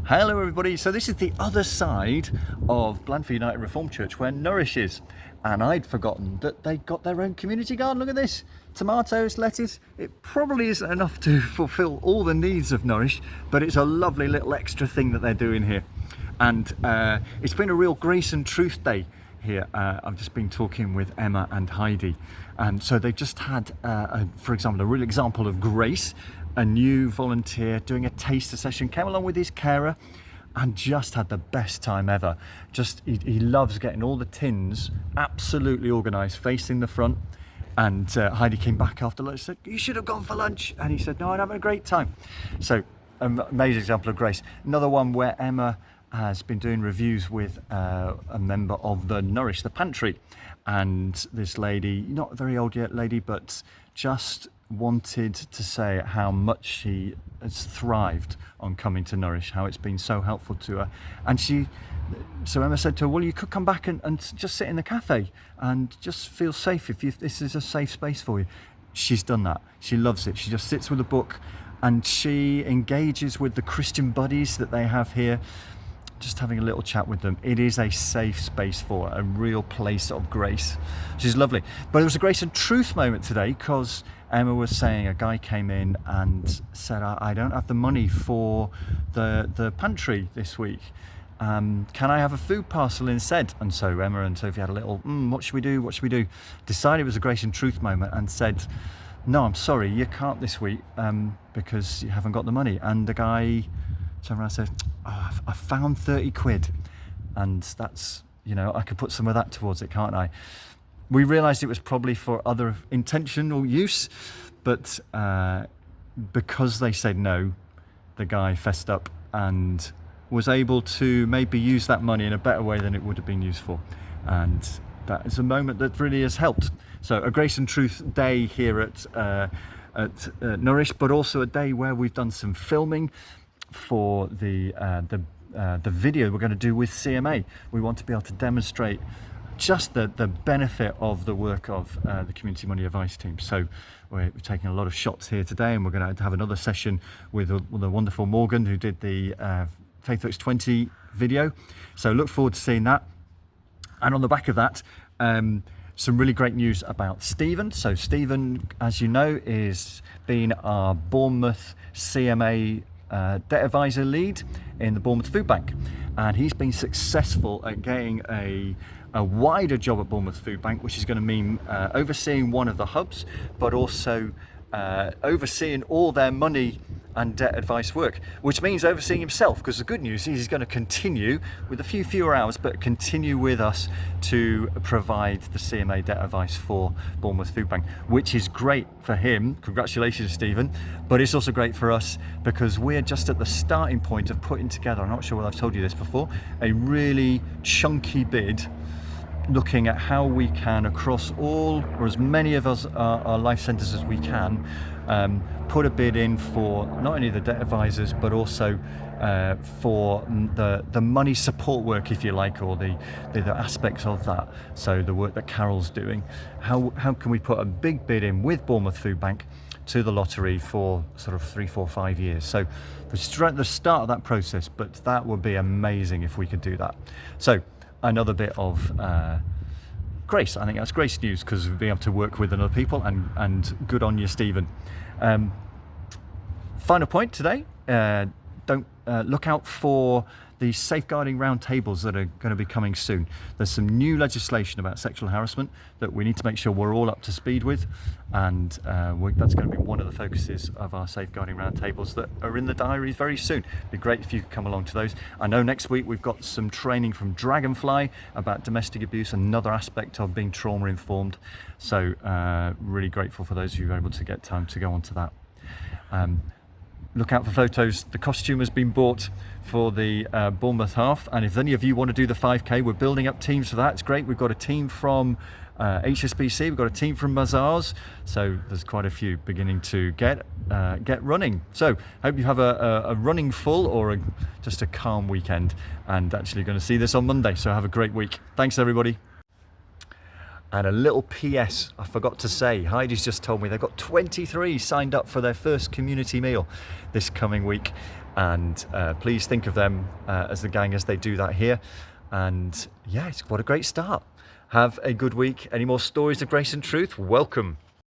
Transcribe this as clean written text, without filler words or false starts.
Hello everybody, so this is the other side of Blandford United Reformed Church where Nourish is, and I'd forgotten that they got their own community garden. Look at this, tomatoes, lettuce. It probably isn't enough to fulfill all the needs of Nourish, but it's a lovely little extra thing that they're doing here. And it's been a real grace and truth day here. I've just been talking with Emma and Heidi, and so they've just had, for example, a real example of grace. A new volunteer doing a taster session came along with his carer and just had the best time ever. He loves getting all the tins absolutely organised facing the front. And Heidi came back after lunch and said, "You should have gone for lunch." And he said, "No, I'm having a great time." So amazing example of grace. Another one where Emma has been doing reviews with a member of the Nourish, the pantry. And this lady, not a very old yet lady, but just wanted to say how much she has thrived on coming to Nourish, how it's been so helpful to her. And so Emma said to her, "Well, you could come back and just sit in the cafe and just feel safe if this is a safe space for you." She's done that. She loves it. She just sits with a book and she engages with the Christian buddies that they have here, just having a little chat with them. It is a safe space for her, a real place of grace. She's lovely. But there was a grace and truth moment today because Emma was saying a guy came in and said, I don't have the money for the pantry this week. Can I have a food parcel instead? And so Emma and Sophie had a little, what should we do? Decided it was a grace and truth moment and said, "No, I'm sorry, you can't this week because you haven't got the money." And the guy turned around and said, "I found 30 quid. And that's, I could put some of that towards it, can't I?" We realised it was probably for other intentional use, but because they said no, the guy fessed up and was able to maybe use that money in a better way than it would have been used for. And that is a moment that really has helped. So a Grace and Truth day here at Nourish, but also a day where we've done some filming for the video we're going to do with CMA. We want to be able to demonstrate just the benefit of the work of the Community Money Advice team. So we're taking a lot of shots here today, and we're going to have another session with the wonderful Morgan, who did the FaithWorks 20 video. So look forward to seeing that. And on the back of that, some really great news about Stephen. So Stephen, as you know, is being our Bournemouth CMA debt advisor lead in the Bournemouth Food Bank, and he's been successful at getting a wider job at Bournemouth Food Bank, which is going to mean overseeing one of the hubs, but also overseeing all their money and debt advice work, which means overseeing himself, because the good news is he's going to continue with a few fewer hours, but continue with us to provide the CMA debt advice for Bournemouth Food Bank, which is great for him. Congratulations, Stephen. But it's also great for us because we're just at the starting point of putting together, I'm not sure whether I've told you this before, a really chunky bid looking at how we can, across all or as many of us our life centres as we can, put a bid in for not only the debt advisors but also for the money support work, if you like, or the aspects of that. So the work that Carol's doing, how can we put a big bid in with Bournemouth Food Bank to the lottery for sort of 3, 4, 5 years. So we're at the start of that process, but that would be amazing if we could do that. So another bit of grace. I think that's grace news because we've been able to work with other people, and good on you, Stephen. Final point today, don't look out for the safeguarding roundtables that are going to be coming soon. There's some new legislation about sexual harassment that we need to make sure we're all up to speed with, and that's going to be one of the focuses of our safeguarding roundtables that are in the diaries very soon. It'd be great if you could come along to those. I know next week we've got some training from Dragonfly about domestic abuse, another aspect of being trauma informed. So really grateful for those of you who are able to get time to go on to that. Look out for photos. The costume has been bought for the Bournemouth half, and if any of you want to do the 5K, we're building up teams for that. It's great. We've got a team from HSBC, we've got a team from Mazars, so there's quite a few beginning to get running. So hope you have a running full or just a calm weekend, and actually going to see this on Monday, so have a great week. Thanks everybody. And a little PS I forgot to say, Heidi's just told me they've got 23 signed up for their first community meal this coming week. And please think of them as the gang as they do that here. And yeah, what a great start. Have a good week. Any more stories of grace and truth? Welcome.